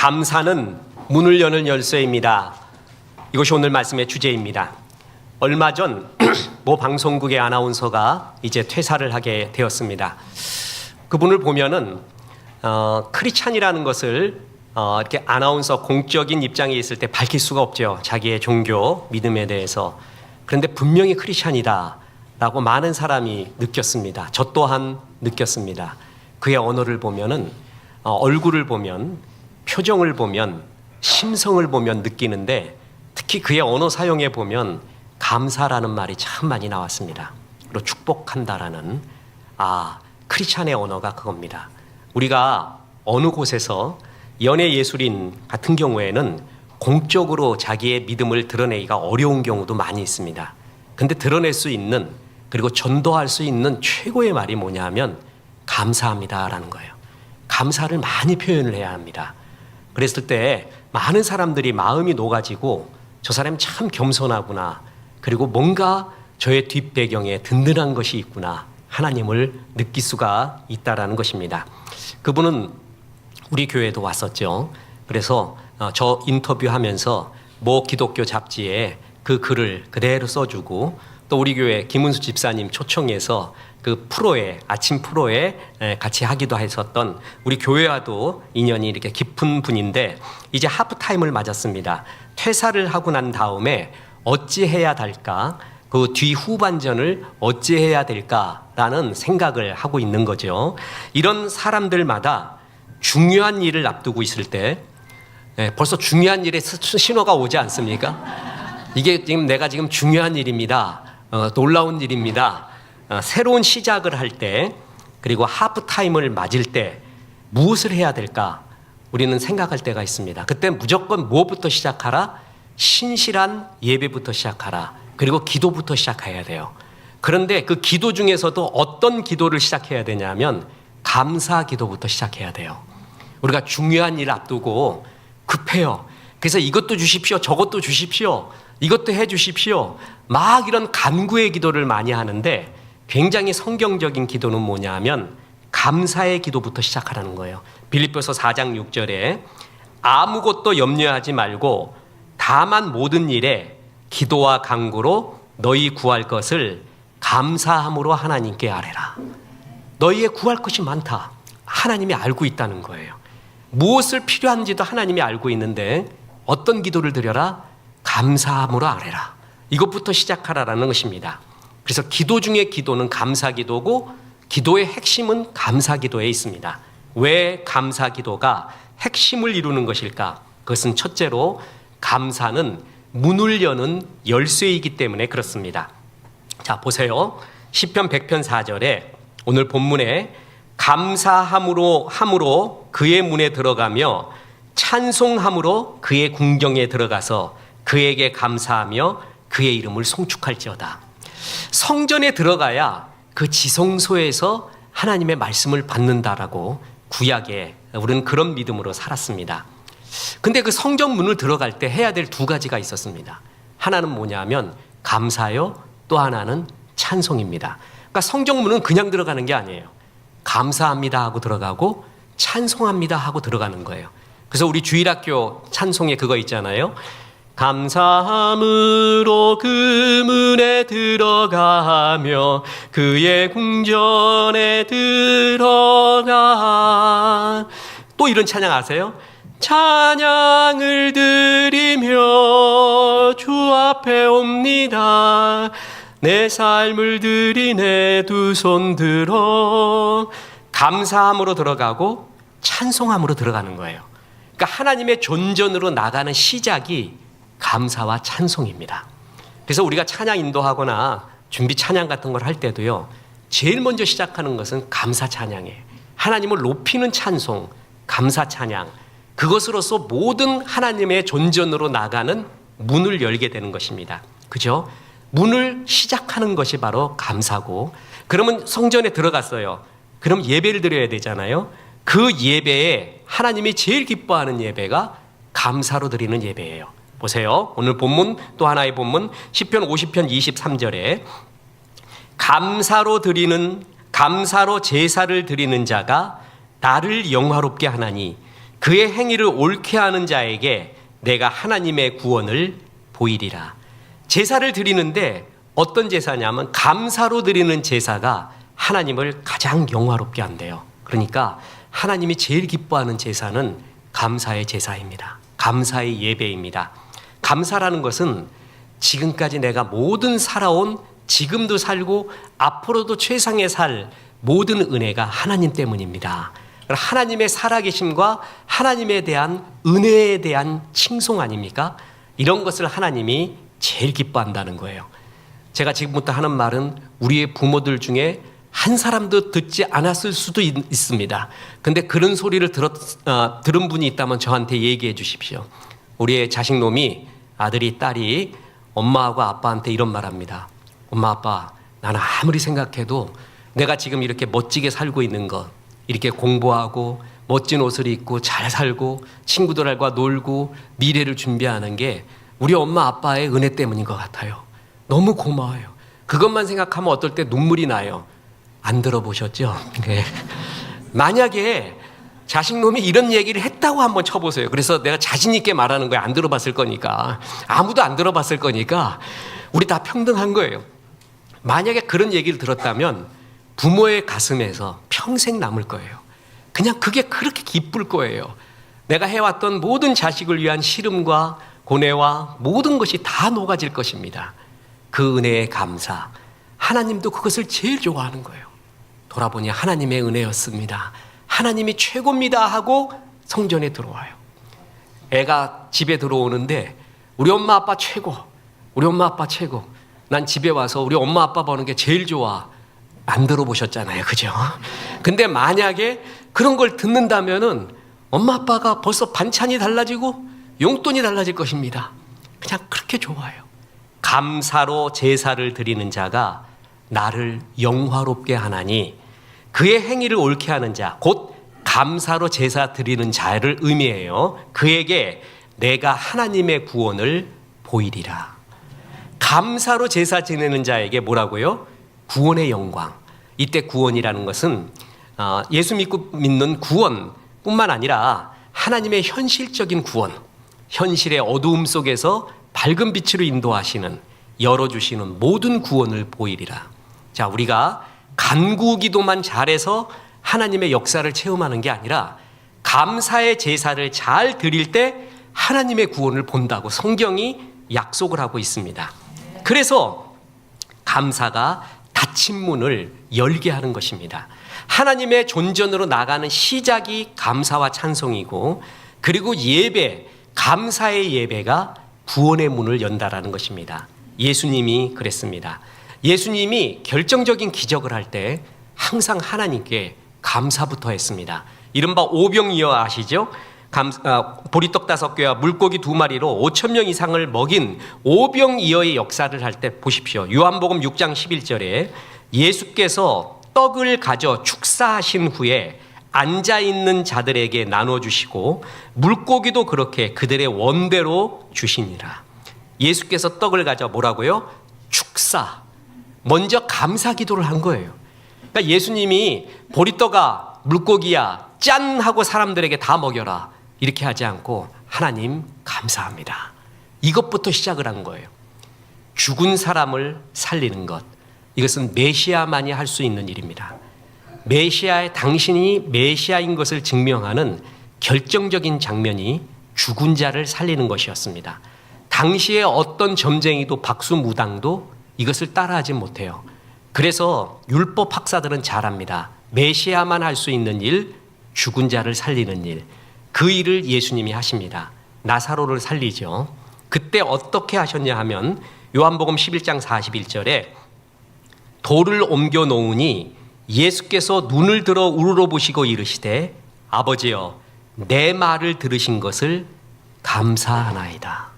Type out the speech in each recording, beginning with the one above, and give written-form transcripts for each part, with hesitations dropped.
감사는 문을 여는 열쇠입니다. 이것이 오늘 말씀의 주제입니다. 얼마 전 모 방송국의 아나운서가 이제 퇴사를 하게 되었습니다. 그분을 보면은 크리스찬이라는 것을 이렇게 아나운서 공적인 입장에 있을 때 밝힐 수가 없죠. 자기의 종교 믿음에 대해서. 그런데 분명히 크리스찬이다라고 많은 사람이 느꼈습니다. 저 또한 느꼈습니다. 그의 언어를 보면은 얼굴을 보면, 표정을 보면, 심성을 보면 느끼는데, 특히 그의 언어 사용에 보면 감사라는 말이 참 많이 나왔습니다. 그리고 축복한다라는, 크리스찬의 언어가 그겁니다. 우리가 어느 곳에서 연예 예술인 같은 경우에는 공적으로 자기의 믿음을 드러내기가 어려운 경우도 많이 있습니다. 근데 드러낼 수 있는, 그리고 전도할 수 있는 최고의 말이 뭐냐 하면 감사합니다라는 거예요. 감사를 많이 표현을 해야 합니다. 그랬을 때 많은 사람들이 마음이 녹아지고 저 사람이 참 겸손하구나, 그리고 뭔가 저의 뒷배경에 든든한 것이 있구나, 하나님을 느낄 수가 있다라는 것입니다. 그분은 우리 교회에도 왔었죠. 그래서 저 인터뷰하면서 모 기독교 잡지에 그 글을 그대로 써주고, 또 우리 교회 김은수 집사님 초청해서 그 프로에, 아침 프로에 같이 하기도 했었던, 우리 교회와도 인연이 이렇게 깊은 분인데 이제 하프타임을 맞았습니다. 퇴사를 하고 난 다음에 어찌해야 될까, 그 뒤 후반전을 어찌해야 될까라는 생각을 하고 있는 거죠. 이런 사람들마다 중요한 일을 앞두고 있을 때 벌써 중요한 일에 신호가 오지 않습니까? 이게 지금 내가 지금 중요한 일입니다. 놀라운 일입니다. 새로운 시작을 할 때, 그리고 하프타임을 맞을 때 무엇을 해야 될까? 우리는 생각할 때가 있습니다. 그때 무조건 무엇부터 시작하라? 신실한 예배부터 시작하라. 그리고 기도부터 시작해야 돼요. 그런데 그 기도 중에서도 어떤 기도를 시작해야 되냐면 감사 기도부터 시작해야 돼요. 우리가 중요한 일 앞두고 급해요. 그래서 이것도 주십시오, 저것도 주십시오, 이것도 해 주십시오, 막 이런 간구의 기도를 많이 하는데, 굉장히 성경적인 기도는 뭐냐 하면 감사의 기도부터 시작하라는 거예요. 빌립보서 4장 6절에 아무것도 염려하지 말고 다만 모든 일에 기도와 간구로 너희 구할 것을 감사함으로 하나님께 아뢰라. 너희의 구할 것이 많다. 하나님이 알고 있다는 거예요. 무엇을 필요한지도 하나님이 알고 있는데 어떤 기도를 드려라? 감사함으로 아뢰라. 이것부터 시작하라라는 것입니다. 그래서 기도 중에 기도는 감사 기도고, 기도의 핵심은 감사 기도에 있습니다. 왜 감사 기도가 핵심을 이루는 것일까? 그것은 첫째로 감사는 문을 여는 열쇠이기 때문에 그렇습니다. 자, 보세요. 시편 100편 4절에 오늘 본문에 감사함으로 그의 문에 들어가며 찬송함으로 그의 궁경에 들어가서 그에게 감사하며 그의 이름을 송축할지어다. 성전에 들어가야 그 지성소에서 하나님의 말씀을 받는다라고 구약에 우리는 그런 믿음으로 살았습니다. 근데 그 성전 문을 들어갈 때 해야 될 두 가지가 있었습니다. 하나는 뭐냐면 감사요, 또 하나는 찬송입니다. 그러니까 성전 문은 그냥 들어가는 게 아니에요. 감사합니다 하고 들어가고 찬송합니다 하고 들어가는 거예요. 그래서 우리 주일학교 찬송에 그거 있잖아요. 감사함으로 그 문에 들어가며 그의 궁전에 들어가. 또 이런 찬양 아세요? 찬양을 드리며 주 앞에 옵니다. 내 삶을 드리네 두 손 들어. 감사함으로 들어가고 찬송함으로 들어가는 거예요. 그러니까 하나님의 존전으로 나가는 시작이 감사와 찬송입니다. 그래서 우리가 찬양 인도하거나 준비 찬양 같은 걸 할 때도요, 제일 먼저 시작하는 것은 감사 찬양이에요. 하나님을 높이는 찬송, 감사 찬양, 그것으로서 모든 하나님의 존전으로 나가는 문을 열게 되는 것입니다. 그죠? 문을 시작하는 것이 바로 감사고, 그러면 성전에 들어갔어요. 그럼 예배를 드려야 되잖아요. 그 예배에 하나님이 제일 기뻐하는 예배가 감사로 드리는 예배예요. 보세요. 오늘 본문, 또 하나의 본문 시편 50편 23절에 감사로 제사를 드리는 자가 나를 영화롭게 하나니 그의 행위를 옳게 하는 자에게 내가 하나님의 구원을 보이리라. 제사를 드리는데 어떤 제사냐면 감사로 드리는 제사가 하나님을 가장 영화롭게 한대요. 그러니까 하나님이 제일 기뻐하는 제사는 감사의 제사입니다. 감사의 예배입니다. 감사라는 것은 지금까지 내가 모든 살아온, 지금도 살고 앞으로도 최상의 살 모든 은혜가 하나님 때문입니다. 하나님의 살아계심과 하나님에 대한 은혜에 대한 칭송 아닙니까? 이런 것을 하나님이 제일 기뻐한다는 거예요. 제가 지금부터 하는 말은 우리의 부모들 중에 한 사람도 듣지 않았을 수도 있습니다. 근데 그런 소리를 들은 분이 있다면 저한테 얘기해 주십시오. 우리의 자식놈이, 아들이, 딸이 엄마하고 아빠한테 이런 말 합니다. 엄마, 아빠, 나는 아무리 생각해도 내가 지금 이렇게 멋지게 살고 있는 것, 이렇게 공부하고 멋진 옷을 입고 잘 살고 친구들과 놀고 미래를 준비하는 게 우리 엄마 아빠의 은혜 때문인 것 같아요. 너무 고마워요. 그것만 생각하면 어떨 때 눈물이 나요. 안 들어보셨죠? 네. 만약에 자식놈이 이런 얘기를 했다고 한번 쳐보세요. 그래서 내가 자신 있게 말하는 거예요. 안 들어봤을 거니까. 아무도 안 들어봤을 거니까 우리 다 평등한 거예요. 만약에 그런 얘기를 들었다면 부모의 가슴에서 평생 남을 거예요. 그냥 그게 그렇게 기쁠 거예요. 내가 해왔던 모든 자식을 위한 시름과 고뇌와 모든 것이 다 녹아질 것입니다. 그 은혜의 감사, 하나님도 그것을 제일 좋아하는 거예요. 돌아보니 하나님의 은혜였습니다. 하나님이 최고입니다 하고 성전에 들어와요. 애가 집에 들어오는데 우리 엄마 아빠 최고, 우리 엄마 아빠 최고. 난 집에 와서 우리 엄마 아빠 보는 게 제일 좋아. 안 들어보셨잖아요, 그죠? 근데 만약에 그런 걸 듣는다면은 엄마 아빠가 벌써 반찬이 달라지고 용돈이 달라질 것입니다. 그냥 그렇게 좋아요. 감사로 제사를 드리는 자가 나를 영화롭게 하나니 그의 행위를 옳게 하는 자, 곧 감사로 제사 드리는 자를 의미해요. 그에게 내가 하나님의 구원을 보이리라. 감사로 제사 지내는 자에게 뭐라고요? 구원의 영광. 이때 구원이라는 것은 예수 믿는 구원뿐만 아니라 하나님의 현실적인 구원, 현실의 어두움 속에서 밝은 빛으로 인도하시는, 열어주시는 모든 구원을 보이리라. 자, 우리가 간구기도만 잘해서 하나님의 역사를 체험하는 게 아니라 감사의 제사를 잘 드릴 때 하나님의 구원을 본다고 성경이 약속을 하고 있습니다. 그래서 감사가 닫힌 문을 열게 하는 것입니다. 하나님의 존전으로 나가는 시작이 감사와 찬송이고, 그리고 예배, 감사의 예배가 구원의 문을 연다라는 것입니다. 예수님이 그랬습니다. 예수님이 결정적인 기적을 할 때 항상 하나님께 감사부터 했습니다. 이른바 오병이어 아시죠? 보리떡 5개와 물고기 2마리로 5,000명 이상을 먹인 오병이어의 역사를 할 때 보십시오. 요한복음 6장 11절에 예수께서 떡을 가져 축사하신 후에 앉아있는 자들에게 나눠주시고 물고기도 그렇게 그들의 원대로 주시니라. 예수께서 떡을 가져 뭐라고요? 축사. 먼저 감사 기도를 한 거예요. 그러니까 예수님이 보리떡아 물고기야 짠 하고 사람들에게 다 먹여라 이렇게 하지 않고 하나님 감사합니다. 이것부터 시작을 한 거예요. 죽은 사람을 살리는 것, 이것은 메시아만이 할 수 있는 일입니다. 당신이 메시아인 것을 증명하는 결정적인 장면이 죽은 자를 살리는 것이었습니다. 당시에 어떤 점쟁이도 박수무당도 이것을 따라하지 못해요. 그래서 율법 학사들은 잘합니다. 메시아만 할 수 있는 일, 죽은 자를 살리는 일, 그 일을 예수님이 하십니다. 나사로를 살리죠. 그때 어떻게 하셨냐 하면 요한복음 11장 41절에 돌을 옮겨 놓으니 예수께서 눈을 들어 우러러 보시고 이르시되 아버지여 내 말을 들으신 것을 감사하나이다.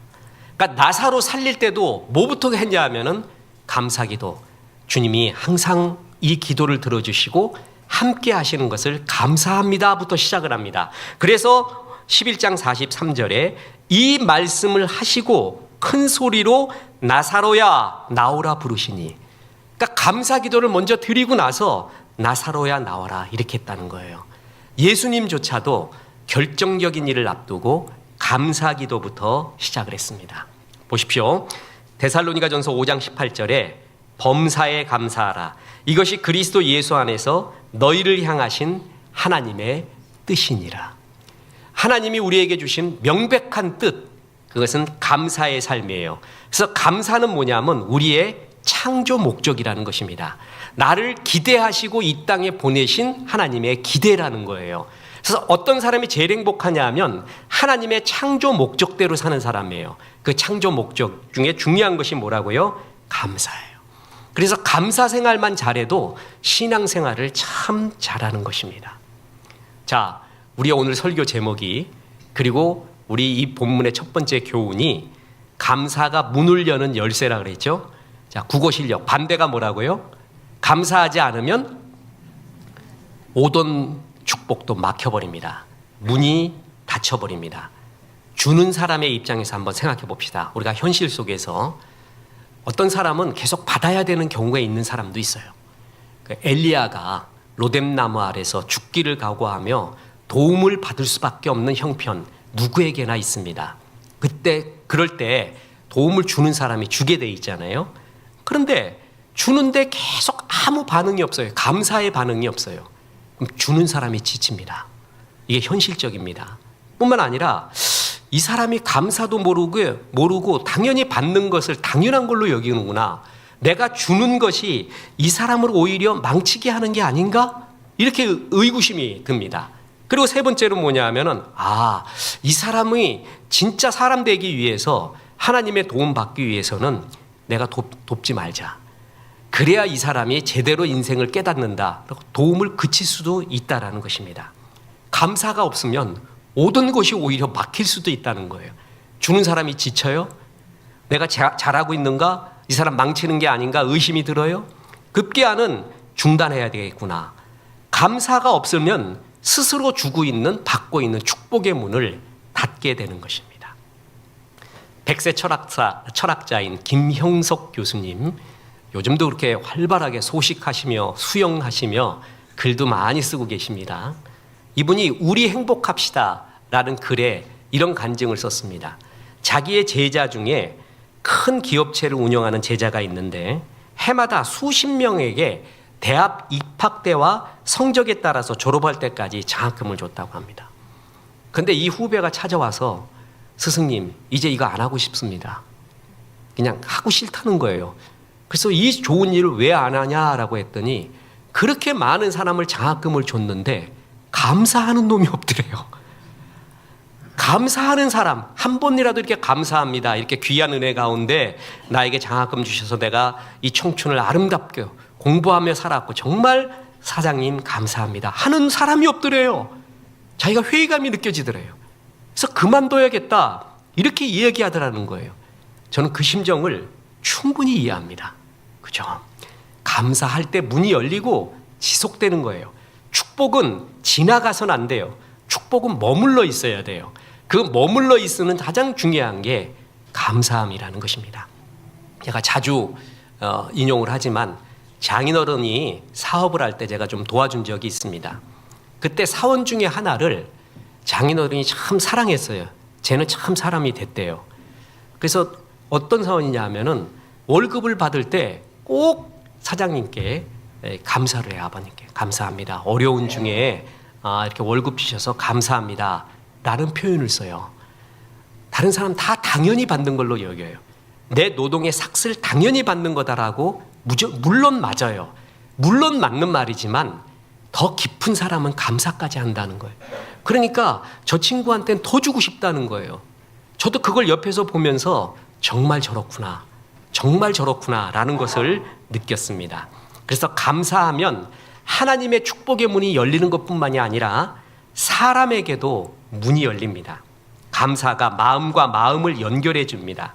그러니까 나사로 살릴 때도 뭐부터 했냐 하면은 감사기도. 주님이 항상 이 기도를 들어주시고 함께 하시는 것을 감사합니다부터 시작을 합니다. 그래서 11장 43절에 이 말씀을 하시고 큰 소리로 나사로야 나오라 부르시니, 그러니까 감사 기도를 먼저 드리고 나서 나사로야 나와라 이렇게 했다는 거예요. 예수님조차도 결정적인 일을 앞두고 감사 기도부터 시작을 했습니다. 보십시오. 데살로니가전서 5장 18절에 범사에 감사하라. 이것이 그리스도 예수 안에서 너희를 향하신 하나님의 뜻이니라. 하나님이 우리에게 주신 명백한 뜻, 그것은 감사의 삶이에요. 그래서 감사는 뭐냐면 우리의 창조 목적이라는 것입니다. 나를 기대하시고 이 땅에 보내신 하나님의 기대라는 거예요. 그래서 어떤 사람이 제일 행복하냐 하면 하나님의 창조 목적대로 사는 사람이에요. 그 창조 목적 중에 중요한 것이 뭐라고요? 감사예요. 그래서 감사 생활만 잘해도 신앙 생활을 참 잘하는 것입니다. 자, 우리 오늘 설교 제목이, 그리고 우리 이 본문의 첫 번째 교훈이 감사가 문을 여는 열쇠라 그랬죠. 자, 국어 실력 반대가 뭐라고요? 감사하지 않으면 오던 축복도 막혀버립니다. 문이 닫혀버립니다. 주는 사람의 입장에서 한번 생각해 봅시다. 우리가 현실 속에서 어떤 사람은 계속 받아야 되는 경우가 있는 사람도 있어요. 엘리야가 로뎀나무 아래서 죽기를 각오하며 도움을 받을 수밖에 없는 형편, 누구에게나 있습니다. 그럴 때 도움을 주는 사람이 주게 돼 있잖아요. 그런데 주는데 계속 아무 반응이 없어요. 감사의 반응이 없어요. 그럼 주는 사람이 지칩니다. 이게 현실적입니다. 뿐만 아니라 이 사람이 감사도 모르고 당연히 받는 것을 당연한 걸로 여기는구나. 내가 주는 것이 이 사람을 오히려 망치게 하는 게 아닌가? 이렇게 의구심이 듭니다. 그리고 세 번째로 뭐냐 하면은, 이 사람이 진짜 사람 되기 위해서, 하나님의 도움 받기 위해서는 내가 돕지 말자. 그래야 이 사람이 제대로 인생을 깨닫는다. 도움을 그칠 수도 있다라는 것입니다. 감사가 없으면 모든 것이 오히려 막힐 수도 있다는 거예요. 주는 사람이 지쳐요? 내가 잘하고 있는가? 이 사람 망치는 게 아닌가? 의심이 들어요? 급기야는 중단해야 되겠구나. 감사가 없으면 스스로 주고 있는, 받고 있는 축복의 문을 닫게 되는 것입니다. 백세 철학자인 김형석 교수님, 요즘도 그렇게 활발하게 소식하시며 수영하시며 글도 많이 쓰고 계십니다. 이분이 우리 행복합시다 라는 글에 이런 간증을 썼습니다. 자기의 제자 중에 큰 기업체를 운영하는 제자가 있는데 해마다 수십 명에게 대학 입학대와 성적에 따라서 졸업할 때까지 장학금을 줬다고 합니다. 그런데 이 후배가 찾아와서 스승님, 이제 이거 안 하고 싶습니다. 그냥 하고 싫다는 거예요. 그래서 이 좋은 일을 왜 안 하냐라고 했더니 그렇게 많은 사람을 장학금을 줬는데 감사하는 놈이 없더래요. 감사하는 사람, 한 번이라도 이렇게 감사합니다. 이렇게 귀한 은혜 가운데 나에게 장학금 주셔서 내가 이 청춘을 아름답게 공부하며 살았고 정말 사장님 감사합니다 하는 사람이 없더래요. 자기가 회의감이 느껴지더래요. 그래서 그만둬야겠다 이렇게 이야기하더라는 거예요. 저는 그 심정을 충분히 이해합니다. 그죠? 감사할 때 문이 열리고 지속되는 거예요. 축복은 지나가선 안 돼요. 축복은 머물러 있어야 돼요. 그 머물러 있는 가장 중요한 게 감사함이라는 것입니다. 제가 자주 인용을 하지만 장인어른이 사업을 할 때 제가 좀 도와준 적이 있습니다. 그때 사원 중에 하나를 장인어른이 참 사랑했어요. 쟤는 참 사람이 됐대요. 그래서 어떤 사원이냐 하면은 월급을 받을 때 꼭 사장님께 감사를 해요. 아버님께 감사합니다. 어려운 중에 이렇게 월급 주셔서 감사합니다 라는 표현을 써요. 다른 사람 다 당연히 받는 걸로 여겨요. 내 노동의 삭슬 당연히 받는 거다라고 물론 맞아요. 물론 맞는 말이지만 더 깊은 사람은 감사까지 한다는 거예요. 그러니까 저 친구한테는 더 주고 싶다는 거예요. 저도 그걸 옆에서 보면서 정말 저렇구나 라는 것을 느꼈습니다. 그래서 감사하면 하나님의 축복의 문이 열리는 것뿐만이 아니라 사람에게도 문이 열립니다. 감사가 마음과 마음을 연결해 줍니다.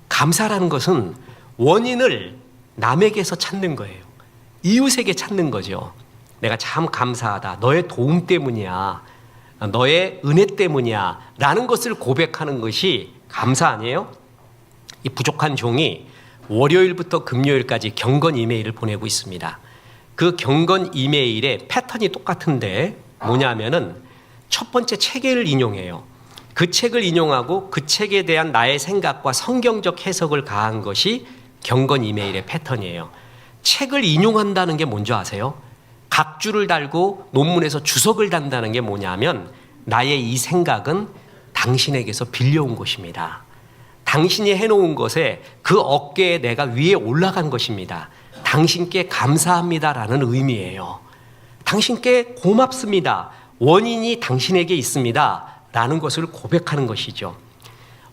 감사라는 것은 원인을 남에게서 찾는 거예요. 이웃에게 찾는 거죠. 내가 참 감사하다. 너의 도움 때문이야. 너의 은혜 때문이야. 라는 것을 고백하는 것이 감사 아니에요? 이 부족한 종이 월요일부터 금요일까지 경건 이메일을 보내고 있습니다. 그 경건 이메일의 패턴이 똑같은데 뭐냐면은 첫 번째 책을 인용해요. 그 책을 인용하고 그 책에 대한 나의 생각과 성경적 해석을 가한 것이 경건 이메일의 패턴이에요. 책을 인용한다는 게 뭔지 아세요? 각주를 달고 논문에서 주석을 단다는 게 뭐냐면 나의 이 생각은 당신에게서 빌려온 것입니다. 당신이 해놓은 것에 그 어깨에 내가 위에 올라간 것입니다. 당신께 감사합니다라는 의미예요. 당신께 고맙습니다. 원인이 당신에게 있습니다. 라는 것을 고백하는 것이죠.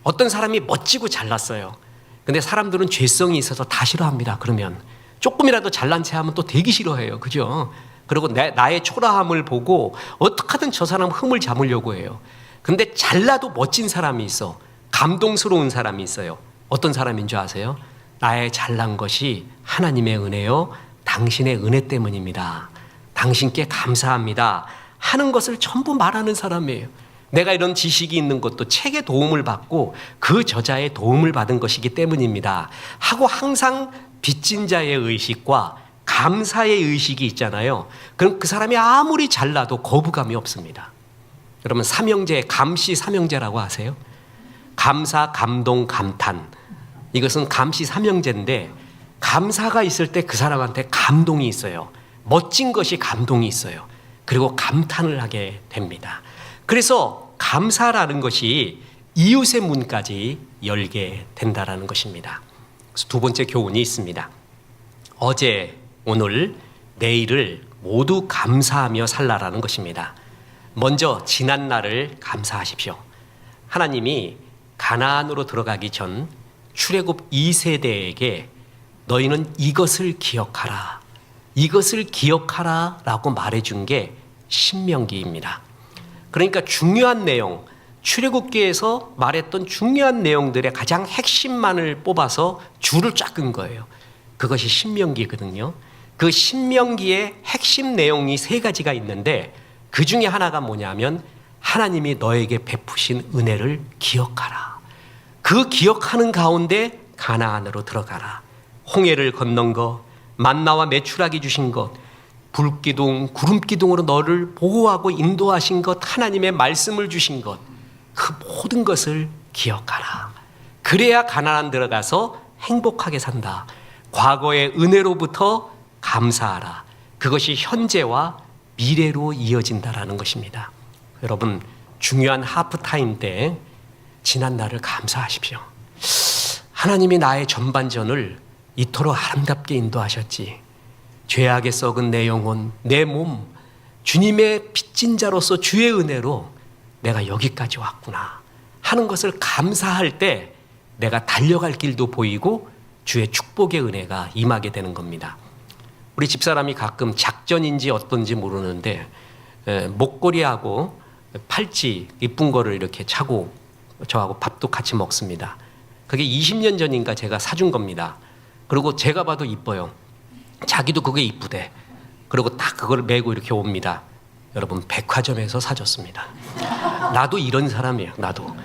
어떤 사람이 멋지고 잘났어요. 근데 사람들은 죄성이 있어서 다 싫어합니다. 그러면 조금이라도 잘난 체 하면 또 되게 싫어해요. 그죠? 그리고 나의 초라함을 보고 어떻게든 저 사람 흠을 잡으려고 해요. 근데 잘나도 멋진 사람이 있어. 감동스러운 사람이 있어요. 어떤 사람인 줄 아세요? 나의 잘난 것이 하나님의 은혜요, 당신의 은혜 때문입니다. 당신께 감사합니다 하는 것을 전부 말하는 사람이에요. 내가 이런 지식이 있는 것도 책의 도움을 받고 그 저자의 도움을 받은 것이기 때문입니다 하고 항상 빚진 자의 의식과 감사의 의식이 있잖아요. 그럼 그 사람이 아무리 잘나도 거부감이 없습니다. 여러분, 삼형제, 감시 삼형제라고 아세요? 감사, 감동, 감탄. 이것은 감시 삼형제인데 감사가 있을 때 그 사람한테 감동이 있어요. 멋진 것이 감동이 있어요. 그리고 감탄을 하게 됩니다. 그래서 감사라는 것이 이웃의 문까지 열게 된다라는 것입니다. 그래서 두 번째 교훈이 있습니다. 어제, 오늘, 내일을 모두 감사하며 살라라는 것입니다. 먼저 지난 날을 감사하십시오. 하나님이 가나안으로 들어가기 전 출애굽 2세대에게 너희는 이것을 기억하라, 이것을 기억하라 라고 말해준 게 신명기입니다. 그러니까 중요한 내용, 출애굽기에서 말했던 중요한 내용들의 가장 핵심만을 뽑아서 줄을 쫙 끈 거예요. 그것이 신명기거든요. 그 신명기의 핵심 내용이 세 가지가 있는데 그 중에 하나가 뭐냐면 하나님이 너에게 베푸신 은혜를 기억하라. 그 기억하는 가운데 가나안으로 들어가라. 홍해를 건넌 것, 만나와 메추라기 주신 것, 불기둥, 구름기둥으로 너를 보호하고 인도하신 것, 하나님의 말씀을 주신 것, 그 모든 것을 기억하라. 그래야 가나안 들어가서 행복하게 산다. 과거의 은혜로부터 감사하라. 그것이 현재와 미래로 이어진다라는 것입니다. 여러분, 중요한 하프타임 때 지난 날을 감사하십시오. 하나님이 나의 전반전을 이토록 아름답게 인도하셨지. 죄악에 썩은 내 영혼, 내 몸, 주님의 빚진 자로서 주의 은혜로 내가 여기까지 왔구나 하는 것을 감사할 때 내가 달려갈 길도 보이고 주의 축복의 은혜가 임하게 되는 겁니다. 우리 집사람이 가끔 작전인지 어떤지 모르는데 목걸이하고 팔찌 이쁜 거를 이렇게 차고 저하고 밥도 같이 먹습니다. 그게 20년 전인가 제가 사준 겁니다. 그리고 제가 봐도 이뻐요. 자기도 그게 이쁘대. 그리고 딱 그걸 메고 이렇게 옵니다. 여러분, 백화점에서 사줬습니다. 나도 이런 사람이에요. 나도.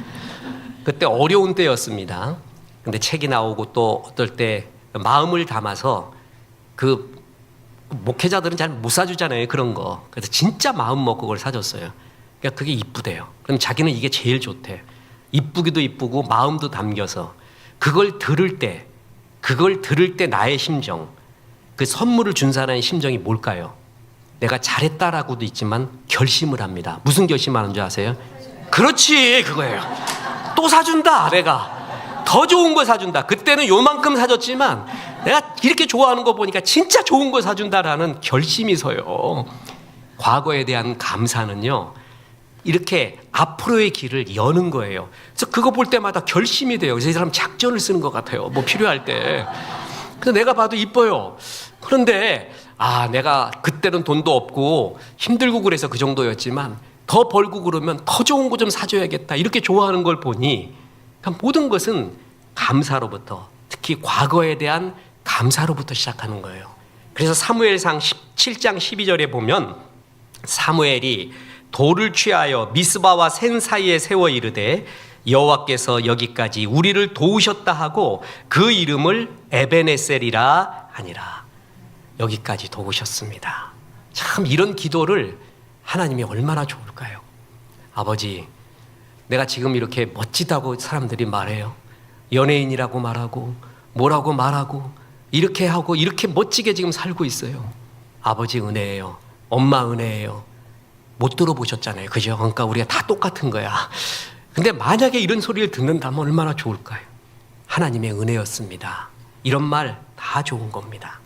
그때 어려운 때였습니다. 근데 책이 나오고 또 어떨 때 마음을 담아서 그 목회자들은 잘 못 사주잖아요. 그런 거. 그래서 진짜 마음 먹고 그걸 사줬어요. 그러니까 그게 이쁘대요. 그럼 자기는 이게 제일 좋대. 이쁘기도 이쁘고 마음도 담겨서 그걸 들을 때 나의 심정, 그 선물을 준 사람의 심정이 뭘까요? 내가 잘했다라고도 있지만 결심을 합니다. 무슨 결심하는 줄 아세요? 그렇지, 그거예요. 또 사준다. 내가 더 좋은 거 사준다. 그때는 요만큼 사줬지만 내가 이렇게 좋아하는 거 보니까 진짜 좋은 거 사준다라는 결심이 서요. 과거에 대한 감사는요, 이렇게 앞으로의 길을 여는 거예요. 그래서 그거 볼 때마다 결심이 돼요. 그래서 이 사람 작전을 쓰는 것 같아요. 뭐 필요할 때. 근데 내가 봐도 이뻐요. 그런데 내가 그때는 돈도 없고 힘들고 그래서 그 정도였지만 더 벌고 그러면 더 좋은 거 좀 사줘야겠다. 이렇게 좋아하는 걸 보니 그러니까 모든 것은 감사로부터, 특히 과거에 대한 감사로부터 시작하는 거예요. 그래서 사무엘상 17장 12절에 보면 사무엘이 돌을 취하여 미스바와 센 사이에 세워 이르되 여호와께서 여기까지 우리를 도우셨다 하고 그 이름을 에베네셀이라 하니라. 여기까지 도우셨습니다. 참 이런 기도를 하나님이 얼마나 좋을까요? 아버지, 내가 지금 이렇게 멋지다고 사람들이 말해요. 연예인이라고 말하고 뭐라고 말하고 이렇게 하고 이렇게 멋지게 지금 살고 있어요. 아버지 은혜예요. 엄마 은혜예요. 못 들어보셨잖아요. 그죠? 그러니까 우리가 다 똑같은 거야. 근데 만약에 이런 소리를 듣는다면 얼마나 좋을까요? 하나님의 은혜였습니다. 이런 말 다 좋은 겁니다.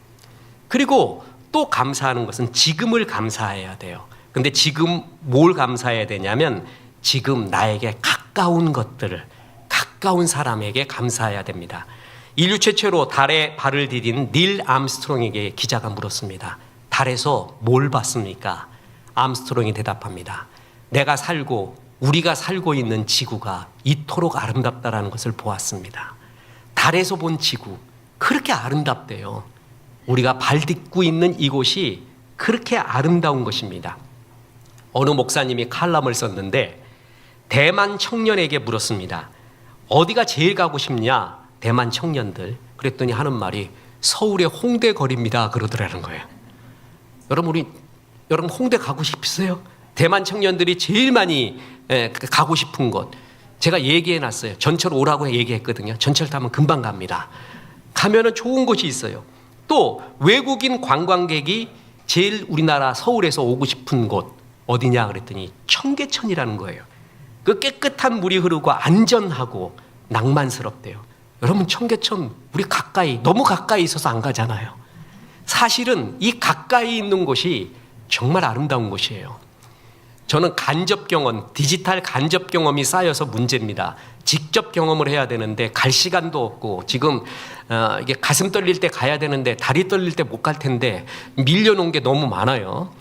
그리고 또 감사하는 것은 지금을 감사해야 돼요. 근데 지금 뭘 감사해야 되냐면 지금 나에게 가까운 것들을, 가까운 사람에게 감사해야 됩니다. 인류 최초로 달에 발을 디딘 닐 암스트롱에게 기자가 물었습니다. 달에서 뭘 봤습니까? 암스트롱이 대답합니다. 내가 살고 우리가 살고 있는 지구가 이토록 아름답다라는 것을 보았습니다. 달에서 본 지구 그렇게 아름답대요. 우리가 발 딛고 있는 이곳이 그렇게 아름다운 것입니다. 어느 목사님이 칼럼을 썼는데 대만 청년에게 물었습니다. 어디가 제일 가고 싶냐? 대만 청년들. 그랬더니 하는 말이 서울의 홍대 거리입니다. 그러더라는 거예요. 여러분 홍대 가고 싶으세요? 대만 청년들이 제일 많이 가고 싶은 곳. 제가 얘기해 놨어요. 전철 오라고 얘기했거든요. 전철 타면 금방 갑니다. 가면은 좋은 곳이 있어요. 또 외국인 관광객이 제일 우리나라 서울에서 오고 싶은 곳 어디냐 그랬더니 청계천이라는 거예요. 그 깨끗한 물이 흐르고 안전하고 낭만스럽대요. 여러분 청계천 우리 가까이 너무 가까이 있어서 안 가잖아요. 사실은 이 가까이 있는 곳이 정말 아름다운 곳이에요. 저는 간접 경험, 디지털 간접 경험이 쌓여서 문제입니다. 직접 경험을 해야 되는데 갈 시간도 없고 지금 이게 가슴 떨릴 때 가야 되는데 다리 떨릴 때 못 갈 텐데 밀려놓은 게 너무 많아요.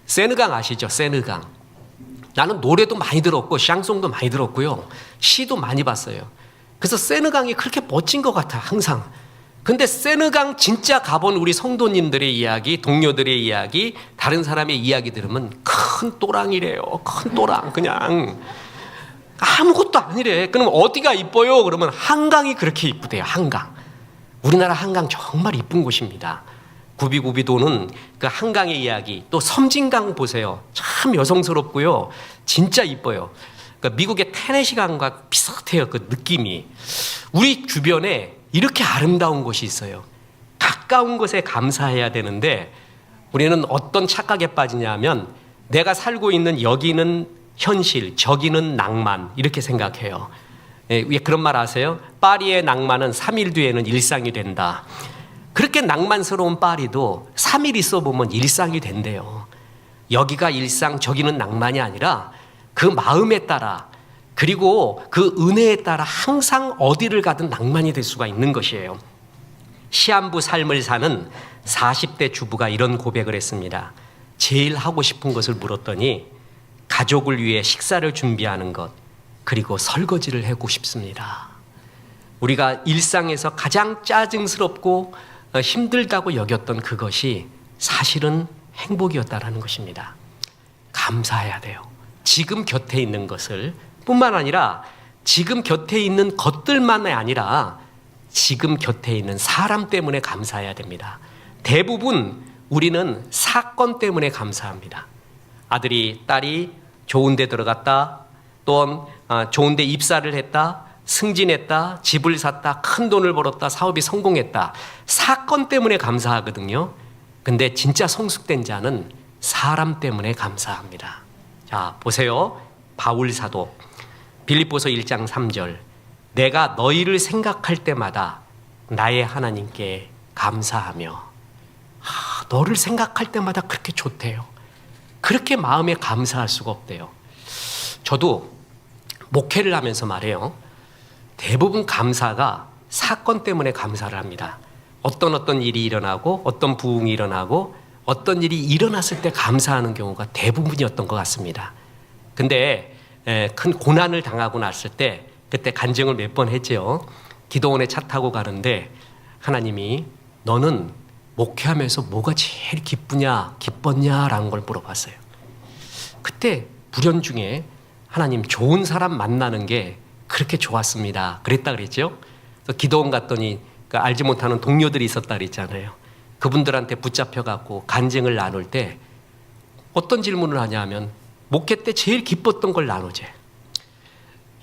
세느강 아시죠? 세느강. 나는 노래도 많이 들었고 샹송도 많이 들었고요. 시도 많이 봤어요. 그래서 세느강이 그렇게 멋진 것 같아 항상. 근데 세느강 진짜 가본 우리 성도님들의 이야기, 동료들의 이야기, 다른 사람의 이야기 들으면 큰 또랑이래요. 큰 또랑. 그냥 아무것도 아니래. 그럼 어디가 이뻐요? 그러면 한강이 그렇게 이쁘대요. 한강. 우리나라 한강 정말 이쁜 곳입니다. 굽이굽이 도는 그 한강의 이야기. 또 섬진강 보세요. 참 여성스럽고요. 진짜 이뻐요. 그러니까 미국의 테네시강과 비슷해요. 그 느낌이. 우리 주변에 이렇게 아름다운 곳이 있어요. 가까운 곳에 감사해야 되는데 우리는 어떤 착각에 빠지냐면 내가 살고 있는 여기는 현실, 저기는 낭만 이렇게 생각해요. 왜 그런 말 아세요? 파리의 낭만은 3일 뒤에는 일상이 된다. 그렇게 낭만스러운 파리도 3일 있어 보면 일상이 된대요. 여기가 일상, 저기는 낭만이 아니라 그 마음에 따라 그리고 그 은혜에 따라 항상 어디를 가든 낭만이 될 수가 있는 것이에요. 시한부 삶을 사는 40대 주부가 이런 고백을 했습니다. 제일 하고 싶은 것을 물었더니 가족을 위해 식사를 준비하는 것 그리고 설거지를 하고 싶습니다. 우리가 일상에서 가장 짜증스럽고 힘들다고 여겼던 그것이 사실은 행복이었다라는 것입니다. 감사해야 돼요. 지금 곁에 있는 것을 뿐만 아니라 지금 곁에 있는 것들만이 아니라 지금 곁에 있는 사람 때문에 감사해야 됩니다. 대부분 우리는 사건 때문에 감사합니다. 아들이 딸이 좋은 데 들어갔다, 또는 좋은 데 입사를 했다, 승진했다, 집을 샀다, 큰 돈을 벌었다, 사업이 성공했다. 사건 때문에 감사하거든요. 근데 진짜 성숙된 자는 사람 때문에 감사합니다. 자, 보세요. 바울 사도 빌립보서 1장 3절. 내가 너희를 생각할 때마다 나의 하나님께 감사하며. 너를 생각할 때마다 그렇게 좋대요. 그렇게 마음에 감사할 수가 없대요. 저도 목회를 하면서 말해요. 대부분 감사가 사건 때문에 감사를 합니다. 어떤 일이 일어나고 어떤 부흥이 일어나고 어떤 일이 일어났을 때 감사하는 경우가 대부분이었던 것 같습니다. 근데 큰 고난을 당하고 났을 때 그때 간증을 몇 번 했죠. 기도원에 차 타고 가는데 하나님이 너는 목회하면서 뭐가 제일 기뻤냐라는 걸 물어봤어요. 그때 불현중에 하나님 좋은 사람 만나는 게 그렇게 좋았습니다. 그랬다 그랬죠. 그래서 기도원 갔더니 알지 못하는 동료들이 있었다 그랬잖아요. 그분들한테 붙잡혀갖고 간증을 나눌 때 어떤 질문을 하냐 하면 목회 때 제일 기뻤던 걸 나누재.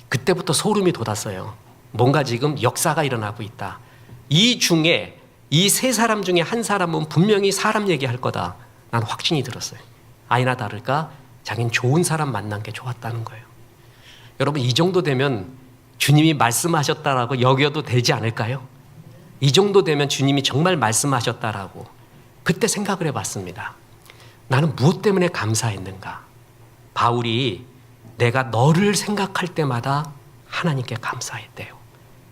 그때부터 소름이 돋았어요. 뭔가 지금 역사가 일어나고 있다. 이 중에 이 세 사람 중에 한 사람은 분명히 사람 얘기할 거다. 난 확신이 들었어요. 아니나 다를까 자기는 좋은 사람 만난 게 좋았다는 거예요. 여러분, 이 정도 되면 주님이 말씀하셨다라고 여겨도 되지 않을까요? 이 정도 되면 주님이 정말 말씀하셨다라고 그때 생각을 해봤습니다. 나는 무엇 때문에 감사했는가? 바울이 내가 너를 생각할 때마다 하나님께 감사했대요.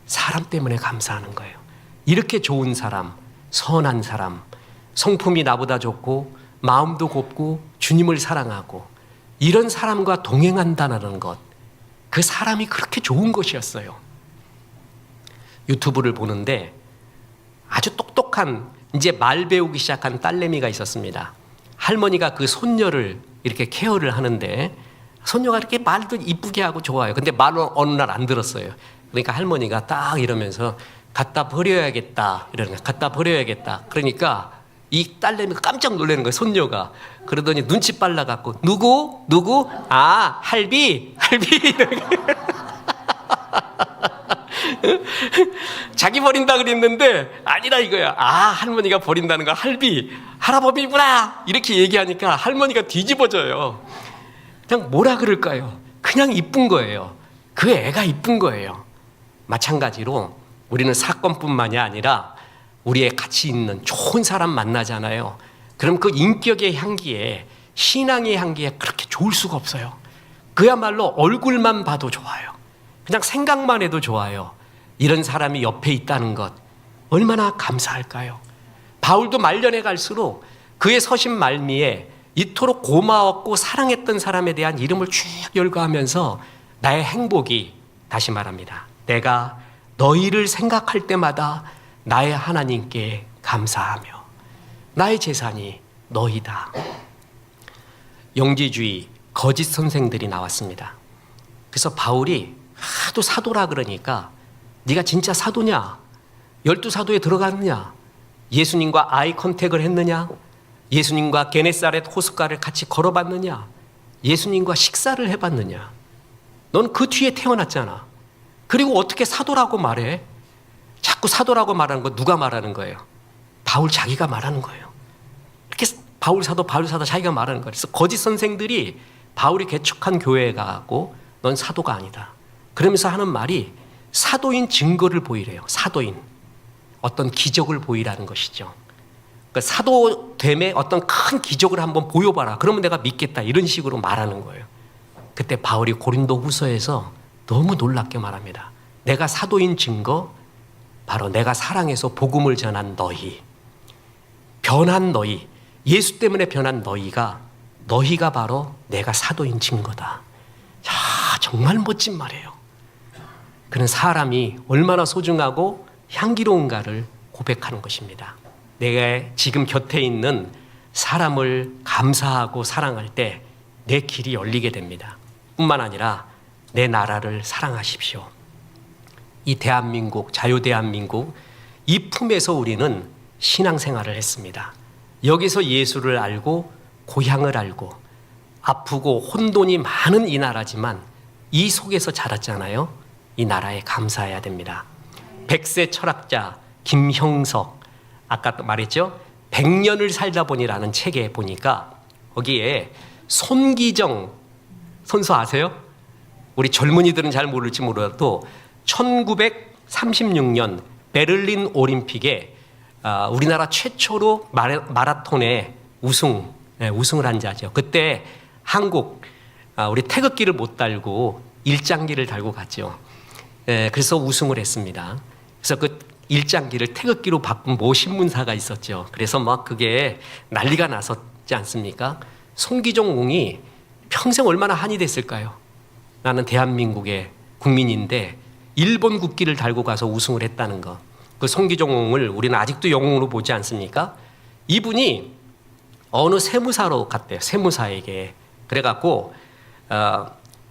사람 때문에 감사하는 거예요. 이렇게 좋은 사람, 선한 사람, 성품이 나보다 좋고 마음도 곱고 주님을 사랑하고 이런 사람과 동행한다는 것, 그 사람이 그렇게 좋은 것이었어요. 유튜브를 보는데 아주 똑똑한 이제 말 배우기 시작한 딸내미가 있었습니다. 할머니가 그 손녀를 이렇게 케어를 하는데 손녀가 이렇게 말도 이쁘게 하고 좋아요. 근데 말은 어느 날 안 들었어요. 그러니까 할머니가 딱 이러면서 갖다 버려야겠다. 이러는 거예요. 갖다 버려야겠다. 그러니까 이 딸내미가 깜짝 놀라는 거예요. 손녀가. 그러더니 눈치 빨라갖고 누구? 아, 할비. 자기 버린다 그랬는데 아니라 이거야. 아, 할머니가 버린다는 거 할비. 할아버지구나. 이렇게 얘기하니까 할머니가 뒤집어져요. 그냥 뭐라 그럴까요? 그냥 이쁜 거예요. 그 애가 이쁜 거예요. 마찬가지로 우리는 사건뿐만이 아니라 우리의 가치 있는 좋은 사람 만나잖아요. 그럼 그 인격의 향기에, 신앙의 향기에 그렇게 좋을 수가 없어요. 그야말로 얼굴만 봐도 좋아요. 그냥 생각만 해도 좋아요. 이런 사람이 옆에 있다는 것 얼마나 감사할까요? 바울도 말년에 갈수록 그의 서신 말미에 이토록 고마웠고 사랑했던 사람에 대한 이름을 쭉 열거하면서 나의 행복이, 다시 말합니다, 내가 너희를 생각할 때마다 나의 하나님께 감사하며 나의 재산이 너희다. 영지주의 거짓 선생들이 나왔습니다. 그래서 바울이 하도 사도라 그러니까 네가 진짜 사도냐? 12사도에 들어갔느냐? 예수님과 아이 컨택을 했느냐? 예수님과 게네사렛 호숫가를 같이 걸어봤느냐? 예수님과 식사를 해봤느냐? 넌 그 뒤에 태어났잖아. 그리고 어떻게 사도라고 말해? 자꾸 사도라고 말하는 거 누가 말하는 거예요? 바울 자기가 말하는 거예요. 이렇게 바울 사도 자기가 말하는 거예요. 그래서 거짓 선생들이 바울이 개척한 교회에 가고 넌 사도가 아니다. 그러면서 하는 말이 사도인 증거를 보이래요. 사도인. 어떤 기적을 보이라는 것이죠. 그러니까 사도됨의 어떤 큰 기적을 한번 보여봐라. 그러면 내가 믿겠다. 이런 식으로 말하는 거예요. 그때 바울이 고린도 후서에서 너무 놀랍게 말합니다. 내가 사도인 증거, 바로 내가 사랑해서 복음을 전한 너희, 변한 너희, 예수 때문에 변한 너희가 바로 내가 사도인 증거다. 야, 정말 멋진 말이에요. 그는 사람이 얼마나 소중하고 향기로운가를 고백하는 것입니다. 내가 지금 곁에 있는 사람을 감사하고 사랑할 때 내 길이 열리게 됩니다. 뿐만 아니라 내 나라를 사랑하십시오. 이 대한민국, 자유대한민국, 이 품에서 우리는 신앙생활을 했습니다. 여기서 예수를 알고 고향을 알고 아프고 혼돈이 많은 이 나라지만 이 속에서 자랐잖아요. 이 나라에 감사해야 됩니다. 백세 철학자 김형석, 아까 말했죠? 100년을 살다 보니라는 책에 보니까 거기에 손기정 선수 아세요? 우리 젊은이들은 잘 모를지 몰라도 1936년 베를린 올림픽에 우리나라 최초로 마라톤에 우승을 한 자죠. 그때 한국 우리 태극기를 못 달고 일장기를 달고 갔죠. 그래서 우승을 했습니다. 그래서 그 일장기를 태극기로 바꾼 모 신문사가 있었죠. 그래서 막 그게 난리가 났었지 않습니까? 손기종 옹이 평생 얼마나 한이 됐을까요? 나는 대한민국의 국민인데 일본 국기를 달고 가서 우승을 했다는 거. 그 손기종 옹을 우리는 아직도 영웅으로 보지 않습니까? 이분이 어느 세무사로 갔대요. 세무사에게. 그래갖고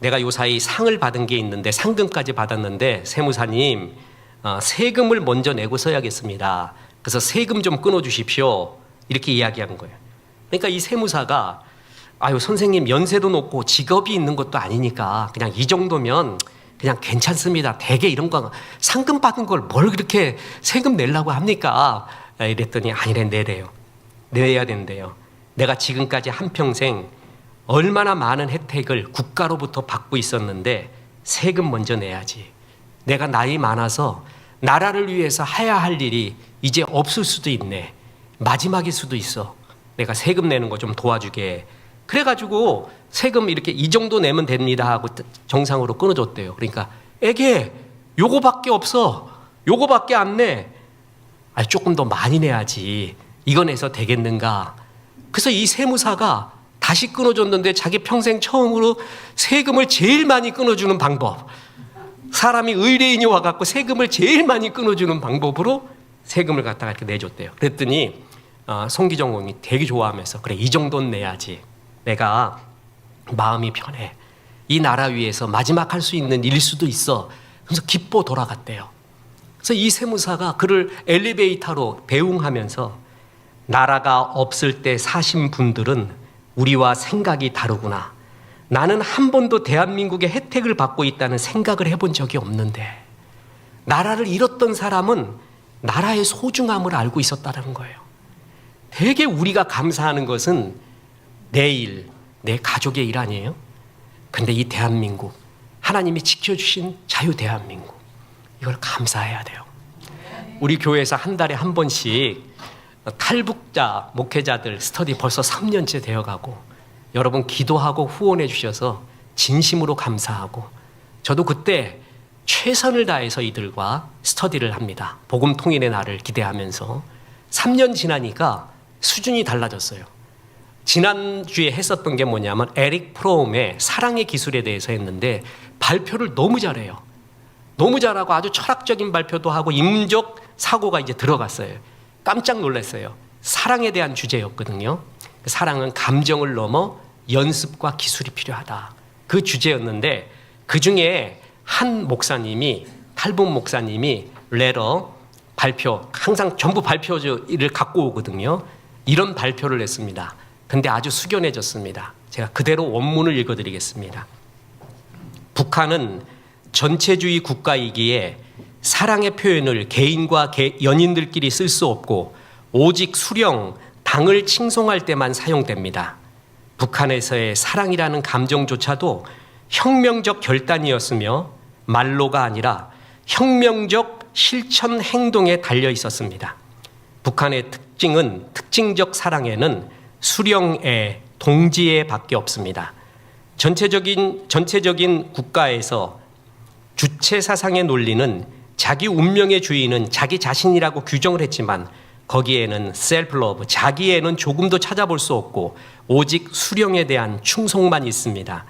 내가 요사이 상을 받은 게 있는데 상금까지 받았는데 세무사님 세금을 먼저 내고 써야겠습니다. 그래서 세금 좀 끊어주십시오. 이렇게 이야기한 거예요. 그러니까 이 세무사가 아유 선생님 연세도 높고 직업이 있는 것도 아니니까 그냥 이 정도면 그냥 괜찮습니다. 대개 이런 거 상금 받은 걸 뭘 그렇게 세금 내려고 합니까? 이랬더니 아니래, 내래요. 내야 된대요. 내가 지금까지 한평생 얼마나 많은 혜택을 국가로부터 받고 있었는데 세금 먼저 내야지. 내가 나이 많아서 나라를 위해서 해야 할 일이 이제 없을 수도 있네. 마지막일 수도 있어. 내가 세금 내는 거 좀 도와주게. 그래가지고 세금 이렇게 이 정도 내면 됩니다 하고 정상으로 끊어줬대요. 그러니까 애게 요거밖에 없어. 요거밖에 안 내. 아니 조금 더 많이 내야지. 이거 내서 되겠는가. 그래서 이 세무사가 다시 끊어줬는데 자기 평생 처음으로 세금을 제일 많이 끊어주는 방법. 사람이 의뢰인이 와갖고 세금을 제일 많이 끊어주는 방법으로 세금을 갖다가 이렇게 내줬대요. 그랬더니 송기정 공이 되게 좋아하면서 그래 이 정도는 내야지. 내가 마음이 편해. 이 나라 위해서 마지막 할 수 있는 일 수도 있어. 그래서 기뻐 돌아갔대요. 그래서 이 세무사가 그를 엘리베이터로 배웅하면서 나라가 없을 때 사신 분들은 우리와 생각이 다르구나. 나는 한 번도 대한민국의 혜택을 받고 있다는 생각을 해본 적이 없는데 나라를 잃었던 사람은 나라의 소중함을 알고 있었다는 거예요. 되게 우리가 감사하는 것은 내 일, 내 가족의 일 아니에요? 근데 이 대한민국, 하나님이 지켜주신 자유 대한민국, 이걸 감사해야 돼요. 우리 교회에서 한 달에 한 번씩 탈북자 목회자들 스터디 벌써 3년째 되어가고 여러분 기도하고 후원해 주셔서 진심으로 감사하고 저도 그때 최선을 다해서 이들과 스터디를 합니다. 복음 통일의 날을 기대하면서 3년 지나니까 수준이 달라졌어요. 지난주에 했었던 게 뭐냐면 에릭 프롬의 사랑의 기술에 대해서 했는데 발표를 너무 잘해요. 너무 잘하고 아주 철학적인 발표도 하고 인문적 사고가 이제 들어갔어요. 깜짝 놀랐어요. 사랑에 대한 주제였거든요. 사랑은 감정을 넘어 연습과 기술이 필요하다. 그 주제였는데 그 중에 한 목사님이 탈북 목사님이 레러 발표 항상 전부 발표를 갖고 오거든요. 이런 발표를 했습니다. 근데 아주 숙연해졌습니다. 제가 그대로 원문을 읽어드리겠습니다. 북한은 전체주의 국가이기에 사랑의 표현을 개인과 연인들끼리 쓸 수 없고 오직 수령, 당을 칭송할 때만 사용됩니다. 북한에서의 사랑이라는 감정조차도 혁명적 결단이었으며 말로가 아니라 혁명적 실천 행동에 달려 있었습니다. 북한의 특징적 사랑에는 수령애, 동지애 밖에 없습니다. 전체적인 국가에서 주체 사상의 논리는 자기 운명의 주인은 자기 자신이라고 규정을 했지만 거기에는 셀프러브, 자기애는 조금도 찾아볼 수 없고 오직 수령에 대한 충성만 있습니다.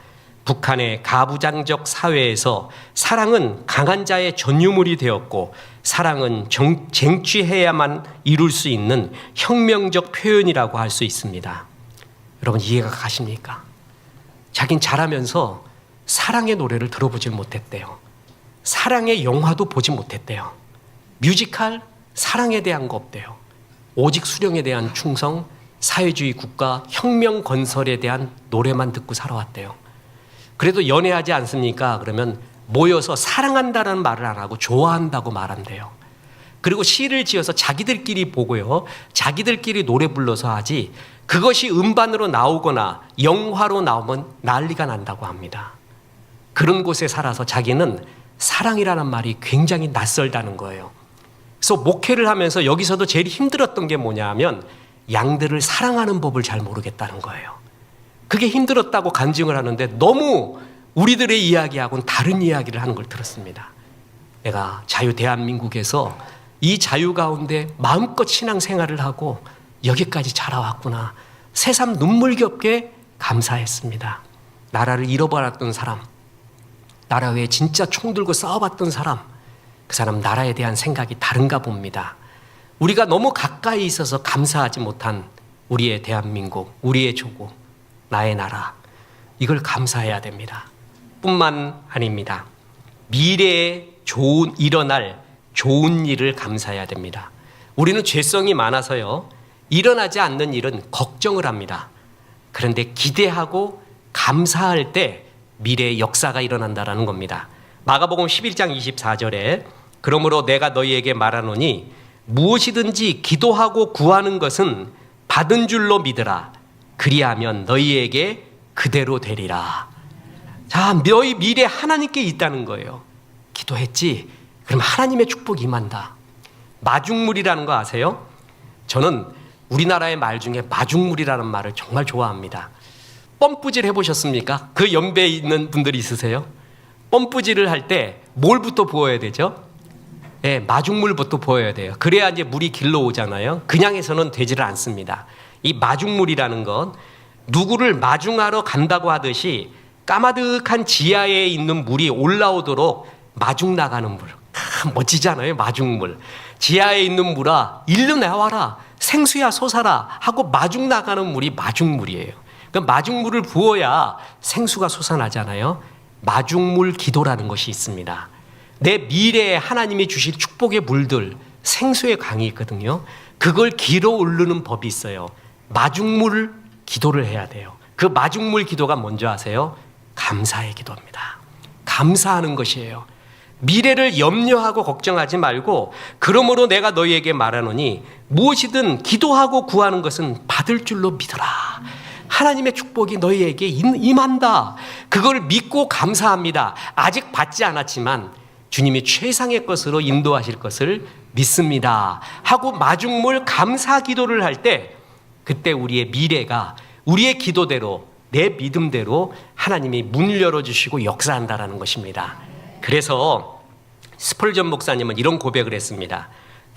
북한의 가부장적 사회에서 사랑은 강한 자의 전유물이 되었고 사랑은 쟁취해야만 이룰 수 있는 혁명적 표현이라고 할 수 있습니다. 여러분 이해가 가십니까? 자긴 잘하면서 사랑의 노래를 들어보질 못했대요. 사랑의 영화도 보지 못했대요. 뮤지컬, 사랑에 대한 거 없대요. 오직 수령에 대한 충성, 사회주의 국가, 혁명 건설에 대한 노래만 듣고 살아왔대요. 그래도 연애하지 않습니까? 그러면 모여서 사랑한다는 말을 안 하고 좋아한다고 말한대요. 그리고 시를 지어서 자기들끼리 보고요. 자기들끼리 노래 불러서 하지 그것이 음반으로 나오거나 영화로 나오면 난리가 난다고 합니다. 그런 곳에 살아서 자기는 사랑이라는 말이 굉장히 낯설다는 거예요. 그래서 목회를 하면서 여기서도 제일 힘들었던 게 뭐냐면 양들을 사랑하는 법을 잘 모르겠다는 거예요. 그게 힘들었다고 간증을 하는데 너무 우리들의 이야기하고는 다른 이야기를 하는 걸 들었습니다. 내가 자유 대한민국에서 이 자유 가운데 마음껏 신앙생활을 하고 여기까지 자라왔구나. 새삼 눈물겹게 감사했습니다. 나라를 잃어버렸던 사람, 나라 외에 진짜 총 들고 싸워봤던 사람, 그 사람 나라에 대한 생각이 다른가 봅니다. 우리가 너무 가까이 있어서 감사하지 못한 우리의 대한민국, 우리의 조국, 나의 나라, 이걸 감사해야 됩니다. 뿐만 아닙니다. 미래에 일어날 좋은 일을 감사해야 됩니다. 우리는 죄성이 많아서요, 일어나지 않는 일은 걱정을 합니다. 그런데 기대하고 감사할 때 미래의 역사가 일어난다라는 겁니다. 마가복음 11장 24절에 그러므로 내가 너희에게 말하노니 무엇이든지 기도하고 구하는 것은 받은 줄로 믿으라. 그리하면 너희에게 그대로 되리라. 자, 너희 미래 하나님께 있다는 거예요. 기도했지? 그럼 하나님의 축복이 임한다. 마중물이라는 거 아세요? 저는 우리나라의 말 중에 마중물이라는 말을 정말 좋아합니다. 펌프질 해보셨습니까? 그 연배에 있는 분들이 있으세요? 펌프질을 할 때 뭘부터 부어야 되죠? 네, 마중물부터 부어야 돼요. 그래야 이제 물이 길러 오잖아요. 그냥 해서는 되지를 않습니다. 이 마중물이라는 건 누구를 마중하러 간다고 하듯이 까마득한 지하에 있는 물이 올라오도록 마중 나가는 물. 멋지잖아요. 마중물. 지하에 있는 물아 일로 나와라. 생수야 솟아라 하고 마중 나가는 물이 마중물이에요. 그 마중물을 부어야 생수가 솟아나잖아요. 마중물 기도라는 것이 있습니다. 내 미래에 하나님이 주실 축복의 물들, 생수의 강이 있거든요. 그걸 길어 오르는 법이 있어요. 마중물 기도를 해야 돼요. 그 마중물 기도가 뭔지 아세요? 감사의 기도입니다. 감사하는 것이에요. 미래를 염려하고 걱정하지 말고 그러므로 내가 너희에게 말하노니 무엇이든 기도하고 구하는 것은 받을 줄로 믿어라. 하나님의 축복이 너희에게 임한다. 그걸 믿고 감사합니다. 아직 받지 않았지만 주님이 최상의 것으로 인도하실 것을 믿습니다 하고 마중물 감사 기도를 할 때 그때 우리의 미래가 우리의 기도대로 내 믿음대로 하나님이 문을 열어주시고 역사한다라는 것입니다. 그래서 스펄전 목사님은 이런 고백을 했습니다.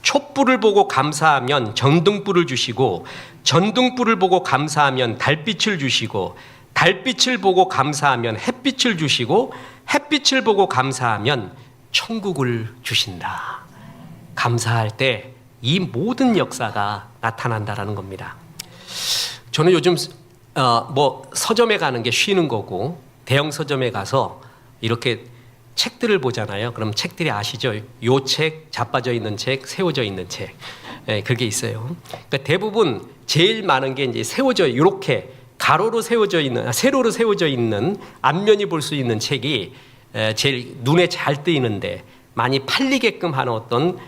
촛불을 보고 감사하면 전등불을 주시고 전등불을 보고 감사하면 달빛을 주시고 달빛을 보고 감사하면 햇빛을 주시고 햇빛을 보고 감사하면 천국을 주신다. 감사할 때 이 모든 역사가 나타난다라는 겁니다. 저는 요즘 서점에 가는 게 쉬는 거고 대형 서점에 가서 이렇게 책들을 보잖아요. 그럼 책들이 아시죠? 요 책, 자빠져 있는 책, 세워져 있는 책. 네, 그게 있어요. 그러니까 대부분 제일 많은 게 이제 세워져 이렇게 가로로 세워져 있는, 세로로 세워져 있는 앞면이 볼 수 있는 책이 제일 눈에 잘 띄는데 많이 팔리게끔 하는 어떤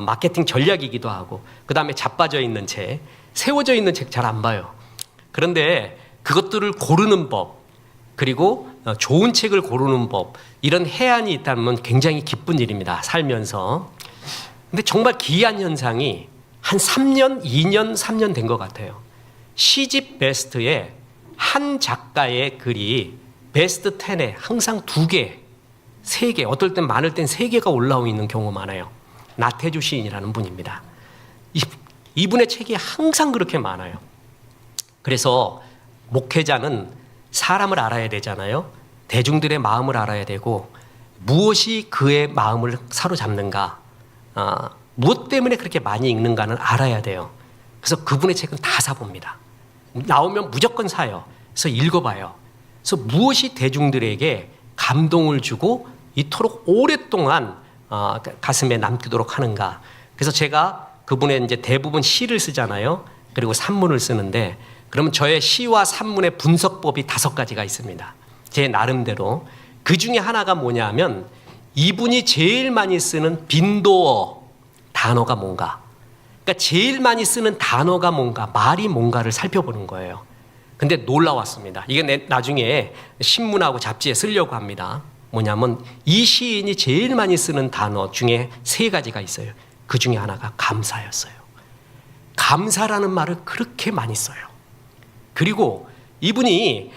마케팅 전략이기도 하고 그 다음에 자빠져 있는 책, 세워져 있는 책 잘 안 봐요. 그런데 그것들을 고르는 법 그리고 좋은 책을 고르는 법 이런 해안이 있다면 굉장히 기쁜 일입니다. 살면서. 근데 정말 기이한 현상이 한 3년, 2년, 3년 된 것 같아요. 시집 베스트에 한 작가의 글이 베스트 10에 항상 2개, 3개, 어떨 땐 많을 땐 3개가 올라오고 있는 경우 많아요. 나태주 시인이라는 분입니다. 이분의 책이 항상 그렇게 많아요. 그래서 목회자는 사람을 알아야 되잖아요. 대중들의 마음을 알아야 되고 무엇이 그의 마음을 사로잡는가, 무엇 때문에 그렇게 많이 읽는가는 알아야 돼요. 그래서 그분의 책은 다 사봅니다. 나오면 무조건 사요. 그래서 읽어봐요. 그래서 무엇이 대중들에게 감동을 주고 이토록 오랫동안 가슴에 남기도록 하는가. 그래서 제가 그분의 이제 대부분 시를 쓰잖아요. 그리고 산문을 쓰는데 그러면 저의 시와 산문의 분석법이 5가지가 있습니다. 제 나름대로. 그 중에 하나가 뭐냐면 이분이 제일 많이 쓰는 빈도어 단어가 뭔가. 그러니까 제일 많이 쓰는 단어가 뭔가, 말이 뭔가를 살펴보는 거예요. 근데 놀라웠습니다. 이게 나중에 신문하고 잡지에 쓰려고 합니다. 뭐냐면 이 시인이 제일 많이 쓰는 단어 중에 3가지가 있어요. 그 중에 하나가 감사였어요. 감사라는 말을 그렇게 많이 써요. 그리고 이분이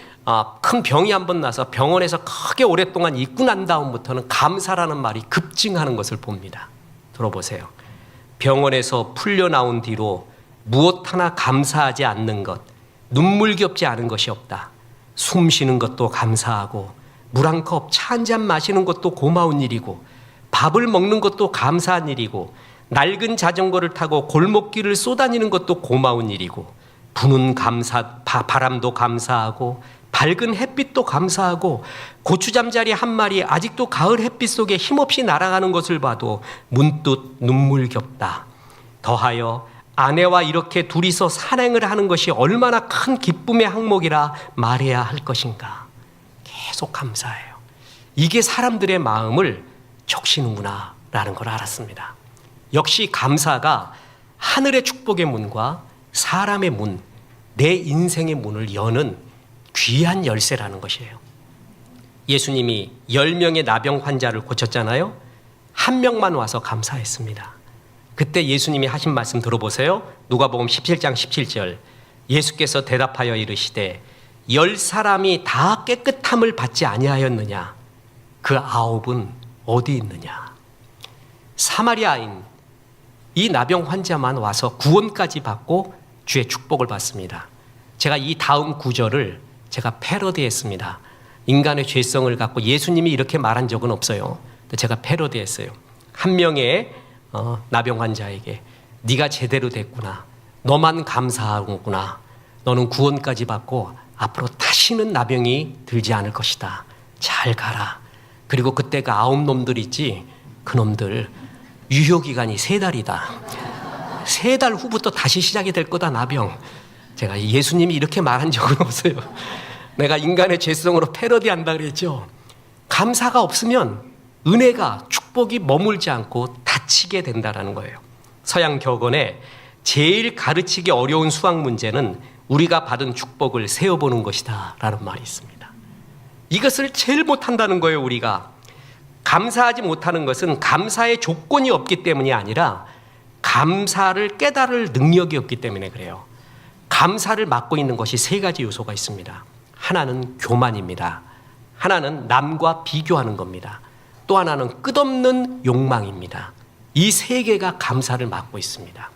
큰 병이 한번 나서 병원에서 크게 오랫동안 있고 난 다음부터는 감사라는 말이 급증하는 것을 봅니다. 들어보세요. 병원에서 풀려 나온 뒤로 무엇 하나 감사하지 않는 것, 눈물겹지 않은 것이 없다. 숨 쉬는 것도 감사하고 물 한 컵, 차 한 잔 마시는 것도 고마운 일이고 밥을 먹는 것도 감사한 일이고 낡은 자전거를 타고 골목길을 쏘다니는 것도 고마운 일이고 부는 바람도 감사하고 밝은 햇빛도 감사하고 고추잠자리 한 마리 아직도 가을 햇빛 속에 힘없이 날아가는 것을 봐도 문득 눈물겹다. 더하여 아내와 이렇게 둘이서 산행을 하는 것이 얼마나 큰 기쁨의 항목이라 말해야 할 것인가. 계속 감사해요. 이게 사람들의 마음을 적시는구나 라는 걸 알았습니다. 역시 감사가 하늘의 축복의 문과 사람의 문, 내 인생의 문을 여는 귀한 열쇠라는 것이에요. 예수님이 10명의 나병 환자를 고쳤잖아요. 한 명만 와서 감사했습니다. 그때 예수님이 하신 말씀 들어보세요. 누가복음 17장 17절. 예수께서 대답하여 이르시되 10사람이 다 깨끗함을 받지 아니하였느냐? 그 9은 어디 있느냐? 사마리아인 이 나병 환자만 와서 구원까지 받고 주의 축복을 받습니다. 제가 이 다음 구절을 제가 패러디했습니다. 인간의 죄성을 갖고 예수님이 이렇게 말한 적은 없어요. 제가 패러디했어요. 한 명의 나병 환자에게 네가 제대로 됐구나. 너만 감사하구나. 너는 구원까지 받고 앞으로 다시는 나병이 들지 않을 것이다. 잘 가라. 그리고 그때 그 9놈들 있지. 그 놈들 유효기간이 3달이다. 3달 후부터 다시 시작이 될 거다 나병. 제가 예수님이 이렇게 말한 적은 없어요. 내가 인간의 죄성으로 패러디한다 그랬죠. 감사가 없으면 은혜가 축복이 머물지 않고 닫히게 된다는 거예요. 서양 격언에 제일 가르치기 어려운 수학 문제는 우리가 받은 축복을 세어보는 것이다 라는 말이 있습니다. 이것을 제일 못한다는 거예요. 우리가 감사하지 못하는 것은 감사의 조건이 없기 때문이 아니라 감사를 깨달을 능력이 없기 때문에 그래요. 감사를 막고 있는 것이 3가지 요소가 있습니다. 하나는 교만입니다. 하나는 남과 비교하는 겁니다. 또 하나는 끝없는 욕망입니다. 이 3개가 감사를 막고 있습니다.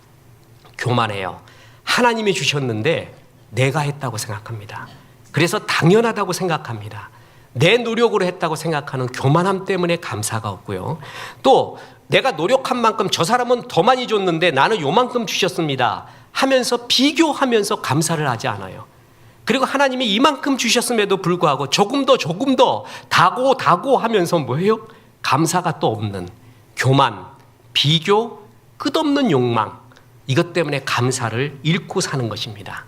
교만해요. 하나님이 주셨는데 내가 했다고 생각합니다. 그래서 당연하다고 생각합니다. 내 노력으로 했다고 생각하는 교만함 때문에 감사가 없고요. 또 내가 노력한 만큼 저 사람은 더 많이 줬는데 나는 요만큼 주셨습니다 하면서 비교하면서 감사를 하지 않아요. 그리고 하나님이 이만큼 주셨음에도 불구하고 조금 더 다고 하면서 뭐예요? 감사가 또 없는 교만, 비교, 끝없는 욕망. 이것 때문에 감사를 잃고 사는 것입니다.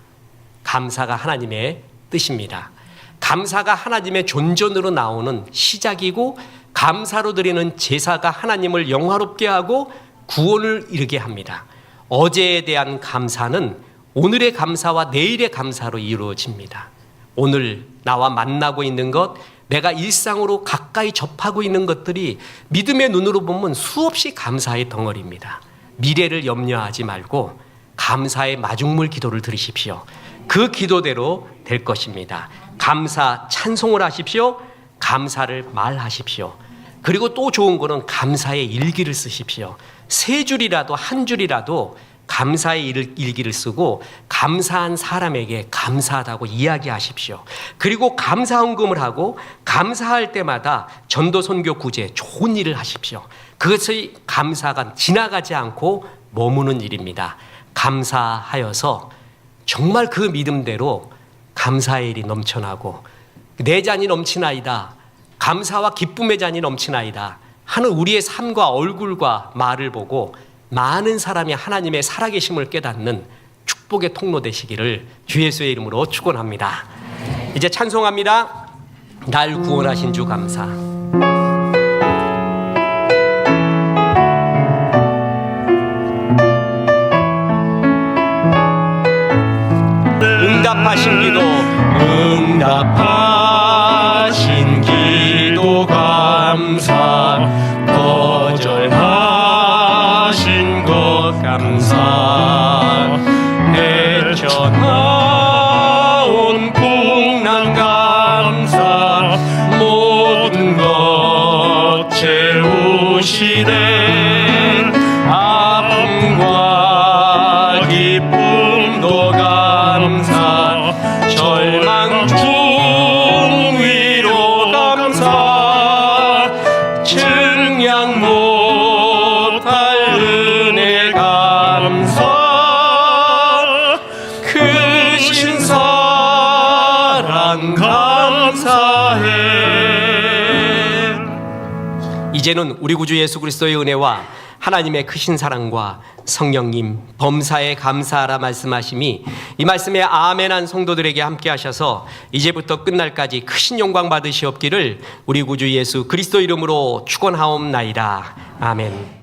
감사가 하나님의 뜻입니다. 감사가 하나님의 존전으로 나오는 시작이고 감사로 드리는 제사가 하나님을 영화롭게 하고 구원을 이루게 합니다. 어제에 대한 감사는 오늘의 감사와 내일의 감사로 이루어집니다. 오늘 나와 만나고 있는 것, 내가 일상으로 가까이 접하고 있는 것들이 믿음의 눈으로 보면 수없이 감사의 덩어리입니다. 미래를 염려하지 말고 감사의 마중물 기도를 드리십시오. 그 기도대로 될 것입니다. 감사 찬송을 하십시오. 감사를 말하십시오. 그리고 또 좋은 거는 감사의 일기를 쓰십시오. 3줄이라도 1줄이라도 감사의 일기를 쓰고 감사한 사람에게 감사하다고 이야기하십시오. 그리고 감사헌금을 하고 감사할 때마다 전도 선교 구제 좋은 일을 하십시오. 그것의 감사가 지나가지 않고 머무는 일입니다. 감사하여서 정말 그 믿음대로 감사의 일이 넘쳐나고 내 잔이 넘치나이다. 감사와 기쁨의 잔이 넘치나이다 하는 우리의 삶과 얼굴과 말을 보고 많은 사람이 하나님의 살아계심을 깨닫는 축복의 통로 되시기를 주 예수의 이름으로 축원합니다. 이제 찬송합니다. 날 구원하신 주 감사. 응답하신 기도, 응답하신 기도 감사, 거절하신 것 감사, 헤쳐나온 풍랑 감사, 모든 것 채우시네, 아픔과 기쁨도 감사, 절망 중 위로 감사, 증량 못할 은혜 감사, 크신 사랑 감사해. 이제는 우리 구주 예수 그리스도의 은혜와 하나님의 크신 사랑과 성령님 범사에 감사하라 말씀하심이 이 말씀에 아멘한 성도들에게 함께 하셔서 이제부터 끝날까지 크신 영광 받으시옵기를 우리 구주 예수 그리스도 이름으로 축원하옵나이다. 아멘.